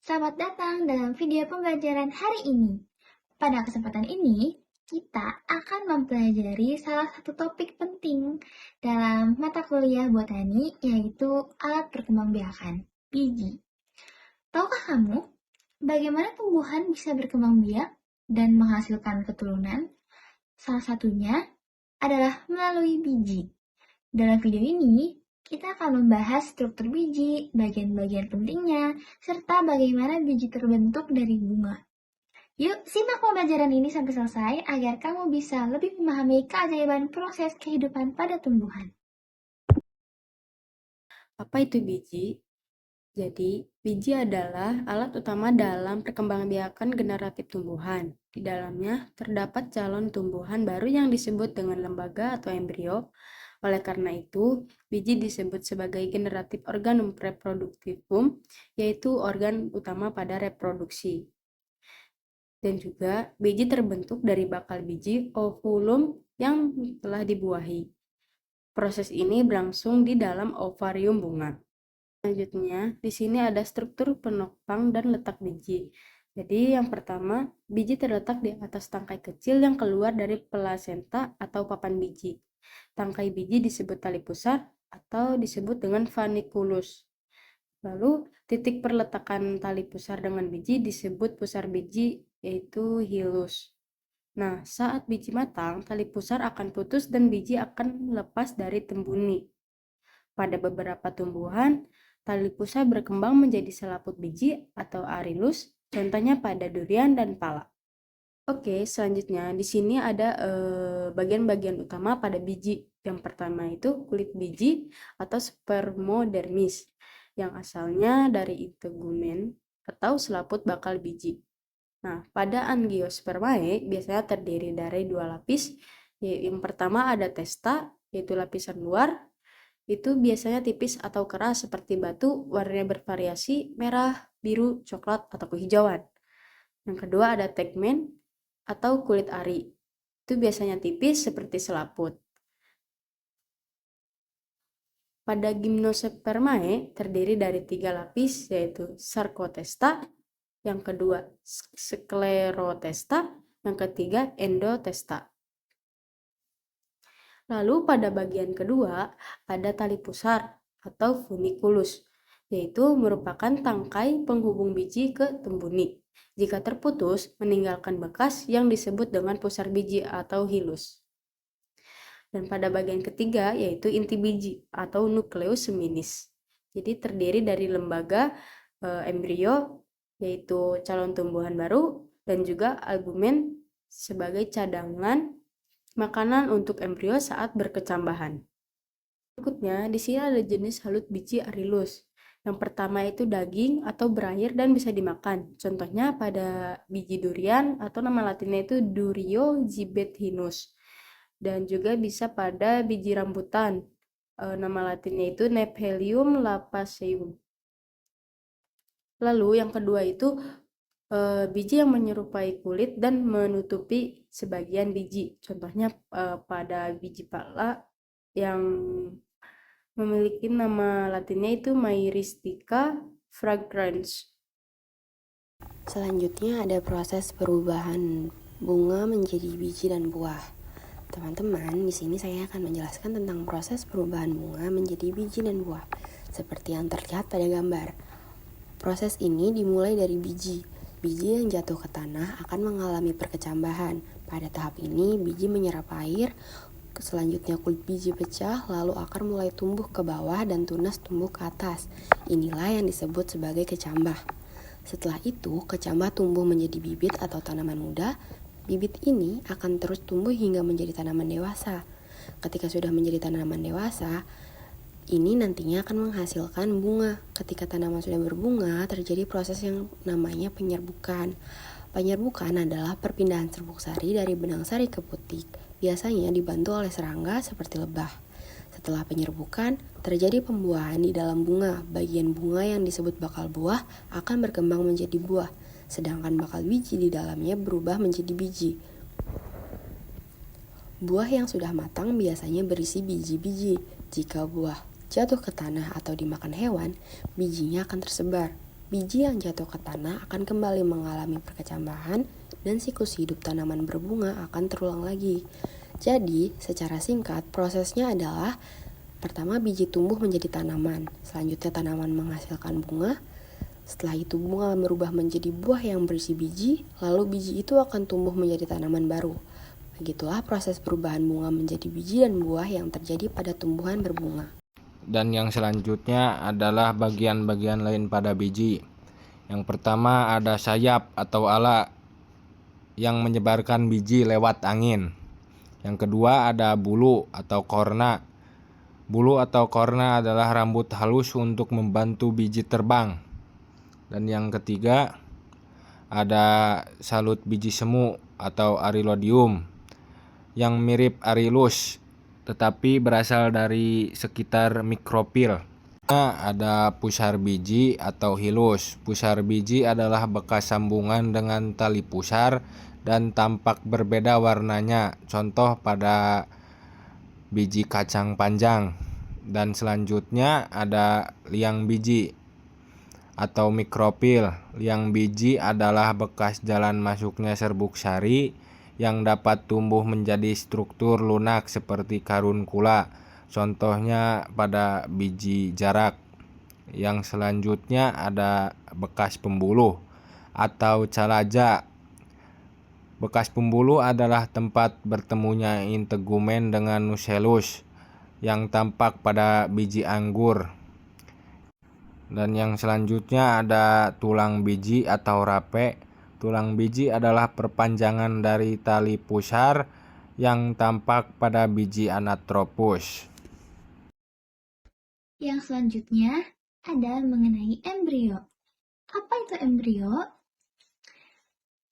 Selamat datang dalam video pembelajaran hari ini. Pada kesempatan ini, kita akan mempelajari salah satu topik penting dalam mata kuliah botani, yaitu alat perkembangbiakan, biji. Tahukah kamu bagaimana tumbuhan bisa berkembang biak dan menghasilkan keturunan? Salah satunya adalah melalui biji. Dalam video ini, kita akan membahas struktur biji, bagian-bagian pentingnya, serta bagaimana biji terbentuk dari bunga. Yuk, simak pembelajaran ini sampai selesai agar kamu bisa lebih memahami keajaiban proses kehidupan pada tumbuhan. Apa itu biji? Jadi, biji adalah alat utama dalam perkembangbiakan generatif tumbuhan. Di dalamnya terdapat calon tumbuhan baru yang disebut dengan lembaga atau embrio. Oleh karena itu, biji disebut sebagai generatif organum reproduktivum, yaitu organ utama pada reproduksi. Dan juga, biji terbentuk dari bakal biji ovulum yang telah dibuahi. Proses ini berlangsung di dalam ovarium bunga. Selanjutnya, di sini ada struktur penopang dan letak biji. Jadi, yang pertama, biji terletak di atas tangkai kecil yang keluar dari plasenta atau papan biji. Tangkai biji disebut tali pusar atau disebut dengan funiculus. Lalu, titik perletakan tali pusar dengan biji disebut pusar biji, yaitu hilus. Nah, saat biji matang, tali pusar akan putus dan biji akan lepas dari tembuni. Pada beberapa tumbuhan, tali pusar berkembang menjadi selaput biji atau arilus, contohnya pada durian dan pala. Oke, selanjutnya di sini ada bagian-bagian utama pada biji. Yang pertama itu kulit biji atau spermodermis, yang asalnya dari integumen atau selaput bakal biji. Nah, pada Angiospermae biasanya terdiri dari dua lapis. Yang pertama ada testa, yaitu lapisan luar, itu biasanya tipis atau keras seperti batu, warnanya bervariasi merah, biru, coklat, atau kehijauan. Yang kedua ada tegmen atau kulit ari. Itu biasanya tipis seperti selaput. Pada Gymnospermae terdiri dari 3 lapis, yaitu sarcotesta, yang kedua sclerotesta, yang ketiga endotesta. Lalu pada bagian kedua ada tali pusar atau funiculus, yaitu merupakan tangkai penghubung biji ke tembuni. Jika terputus, meninggalkan bekas yang disebut dengan pusar biji atau hilus. Dan pada bagian ketiga yaitu inti biji atau nukleus seminis. Jadi terdiri dari lembaga embrio, yaitu calon tumbuhan baru, dan juga albumen sebagai cadangan makanan untuk embrio saat berkecambahan. Berikutnya, di sini ada jenis halut biji arilus. Yang pertama itu daging atau berair dan bisa dimakan. Contohnya pada biji durian atau nama latinnya itu Durio gibethinus. Dan juga bisa pada biji rambutan. Nama latinnya itu Nephelium lapaceum. Lalu yang kedua itu biji yang menyerupai kulit dan menutupi sebagian biji. Contohnya pada biji pala yang memiliki nama latinnya itu Myristica fragrans. Selanjutnya ada proses perubahan bunga menjadi biji dan buah. Teman-teman, di sini saya akan menjelaskan tentang proses perubahan bunga menjadi biji dan buah, seperti yang terlihat pada gambar. Proses ini dimulai dari biji. Biji yang jatuh ke tanah akan mengalami perkecambahan. Pada tahap ini, biji menyerap air, selanjutnya kulit biji pecah, lalu akar mulai tumbuh ke bawah dan tunas tumbuh ke atas. Inilah yang disebut sebagai kecambah. Setelah itu, kecambah tumbuh menjadi bibit atau tanaman muda. Bibit ini akan terus tumbuh hingga menjadi tanaman dewasa. Ketika sudah menjadi tanaman dewasa, ini nantinya akan menghasilkan bunga. Ketika tanaman sudah berbunga, terjadi proses yang namanya penyerbukan. Penyerbukan adalah perpindahan serbuk sari dari benang sari ke putik. Biasanya dibantu oleh serangga seperti lebah. Setelah penyerbukan, terjadi pembuahan di dalam bunga. Bagian bunga yang disebut bakal buah akan berkembang menjadi buah, sedangkan bakal biji di dalamnya berubah menjadi biji. Buah yang sudah matang biasanya berisi biji-biji. Jika buah jatuh ke tanah atau dimakan hewan, bijinya akan tersebar. Biji yang jatuh ke tanah akan kembali mengalami perkecambahan dan siklus hidup tanaman berbunga akan terulang lagi. Jadi, secara singkat, prosesnya adalah pertama biji tumbuh menjadi tanaman, selanjutnya tanaman menghasilkan bunga, setelah itu bunga berubah menjadi buah yang berisi biji, lalu biji itu akan tumbuh menjadi tanaman baru. Begitulah proses perubahan bunga menjadi biji dan buah yang terjadi pada tumbuhan berbunga. Dan yang selanjutnya adalah bagian-bagian lain pada biji. Yang pertama ada sayap atau ala yang menyebarkan biji lewat angin. Yang kedua ada bulu atau korna. Bulu atau korna adalah rambut halus untuk membantu biji terbang. Dan yang ketiga ada salut biji semu atau Arylodium yang mirip Arylus tetapi berasal dari sekitar mikropil. Ada pusar biji atau hilus. Pusar biji adalah bekas sambungan dengan tali pusar dan tampak berbeda warnanya. Contoh pada biji kacang panjang. Dan selanjutnya ada liang biji atau mikropil. Liang biji adalah bekas jalan masuknya serbuk sari yang dapat tumbuh menjadi struktur lunak seperti karunkula. Contohnya pada biji jarak. Yang selanjutnya ada bekas pembuluh atau calaja. Bekas pembuluh adalah tempat bertemunya integumen dengan nucellus yang tampak pada biji anggur. Dan yang selanjutnya ada tulang biji atau rape. Tulang biji adalah perpanjangan dari tali pusar yang tampak pada biji Anatropus. Yang selanjutnya ada mengenai embrio. Apa itu embrio?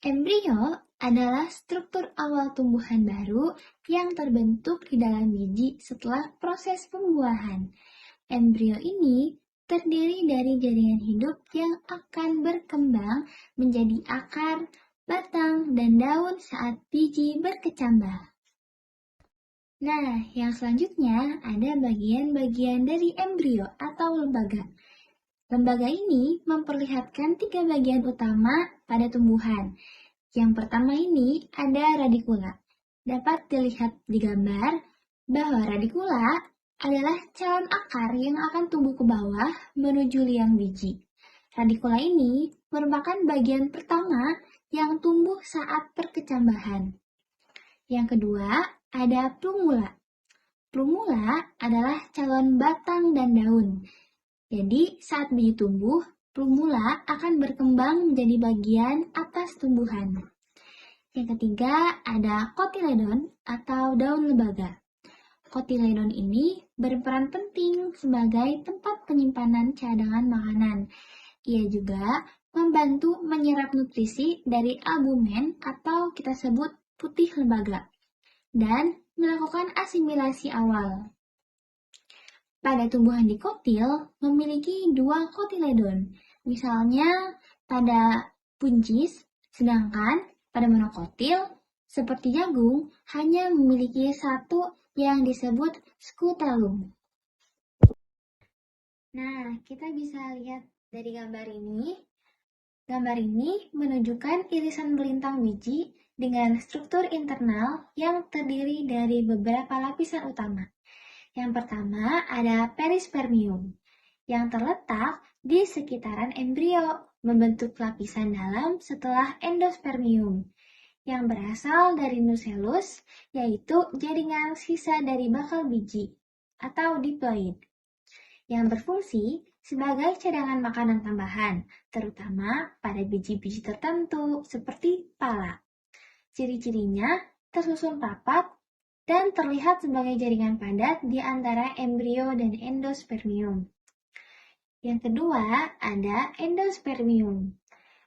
Embrio adalah struktur awal tumbuhan baru yang terbentuk di dalam biji setelah proses pembuahan. Embrio ini terdiri dari jaringan hidup yang akan berkembang menjadi akar, batang, dan daun saat biji berkecambah. Nah, yang selanjutnya ada bagian-bagian dari embrio atau lembaga. Lembaga ini memperlihatkan 3 bagian utama pada tumbuhan. Yang pertama ini ada radikula. Dapat dilihat di gambar bahwa radikula adalah calon akar yang akan tumbuh ke bawah menuju liang biji. Radikula ini merupakan bagian pertama yang tumbuh saat perkecambahan. Yang kedua, ada plumula. Plumula adalah calon batang dan daun. Jadi, saat biji tumbuh, plumula akan berkembang menjadi bagian atas tumbuhan. Yang ketiga, ada kotiledon atau daun lembaga. Kotiledon ini berperan penting sebagai tempat penyimpanan cadangan makanan. Ia juga membantu menyerap nutrisi dari albumen atau kita sebut putih lembaga dan melakukan asimilasi awal. Pada tumbuhan dikotil memiliki 2 kotiledon, misalnya pada buncis, sedangkan pada monokotil seperti jagung hanya memiliki 1 yang disebut scutellum. Nah, kita bisa lihat dari gambar ini. Gambar ini menunjukkan irisan belintang biji dengan struktur internal yang terdiri dari beberapa lapisan utama. Yang pertama ada perispermium yang terletak di sekitaran embrio, membentuk lapisan dalam setelah endospermium yang berasal dari nucellus, yaitu jaringan sisa dari bakal biji atau diploid yang berfungsi sebagai cadangan makanan tambahan, terutama pada biji-biji tertentu seperti pala. Ciri-cirinya tersusun rapat dan terlihat sebagai jaringan padat di antara embrio dan endospermium. Yang kedua, ada endospermium.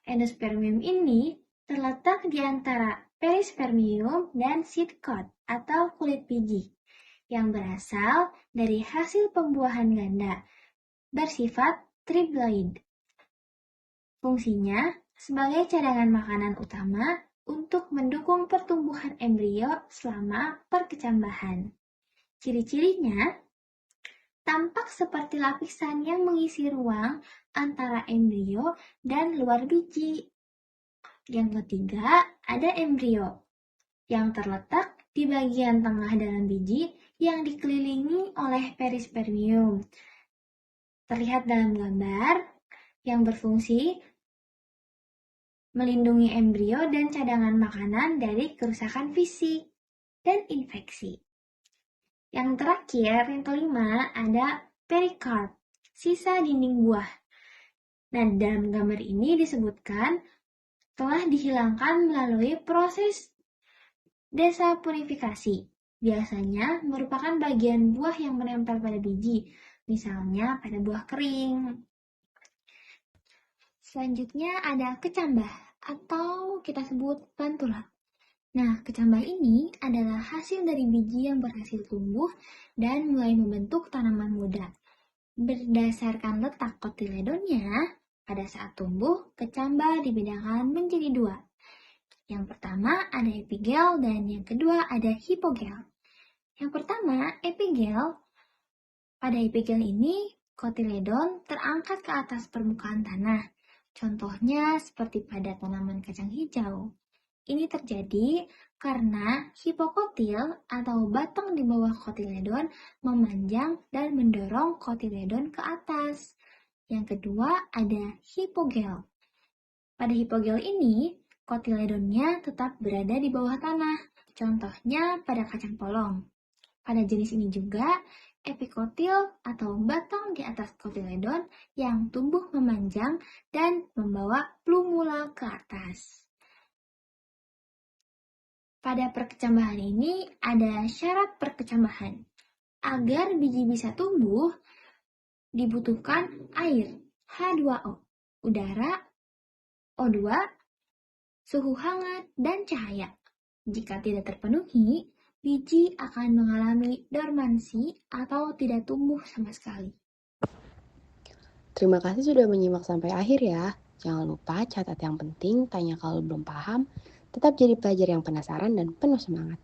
Endospermium ini terletak di antara perispermium dan seed coat atau kulit biji yang berasal dari hasil pembuahan ganda, bersifat triploid. Fungsinya sebagai cadangan makanan utama untuk mendukung pertumbuhan embrio selama perkecambahan. Ciri-cirinya tampak seperti lapisan yang mengisi ruang antara embrio dan luar biji. Yang ketiga, ada embrio yang terletak di bagian tengah dalam biji yang dikelilingi oleh perispermium. Terlihat dalam gambar yang berfungsi melindungi embrio dan cadangan makanan dari kerusakan fisik dan infeksi. Yang terakhir, yang kelima, ada perikarp, sisa dinding buah. Nah, dalam gambar ini disebutkan telah dihilangkan melalui proses desaponifikasi. Biasanya merupakan bagian buah yang menempel pada biji, misalnya pada buah kering. Selanjutnya ada kecambah atau kita sebut plantula. Nah, kecambah ini adalah hasil dari biji yang berhasil tumbuh dan mulai membentuk tanaman muda. Berdasarkan letak kotiledonnya, pada saat tumbuh, kecambah dibedakan menjadi dua. Yang pertama ada epigel dan yang kedua ada hipogel. Yang pertama, epigel. Pada epigel ini, kotiledon terangkat ke atas permukaan tanah. Contohnya seperti pada tanaman kacang hijau. Ini terjadi karena hipokotil atau batang di bawah kotiledon memanjang dan mendorong kotiledon ke atas. Yang kedua ada hipogel. Pada hipogel ini, kotiledonnya tetap berada di bawah tanah. Contohnya pada kacang polong. Pada jenis ini juga, epikotil atau batang di atas kotiledon yang tumbuh memanjang dan membawa plumula ke atas. Pada perkecambahan ini ada syarat perkecambahan. Agar biji bisa tumbuh, dibutuhkan air, H2O, udara, O2, suhu hangat, dan cahaya. Jika tidak terpenuhi, biji akan mengalami dormansi atau tidak tumbuh sama sekali. Terima kasih sudah menyimak sampai akhir ya. Jangan lupa catat yang penting, tanya kalau belum paham, tetap jadi pelajar yang penasaran dan penuh semangat.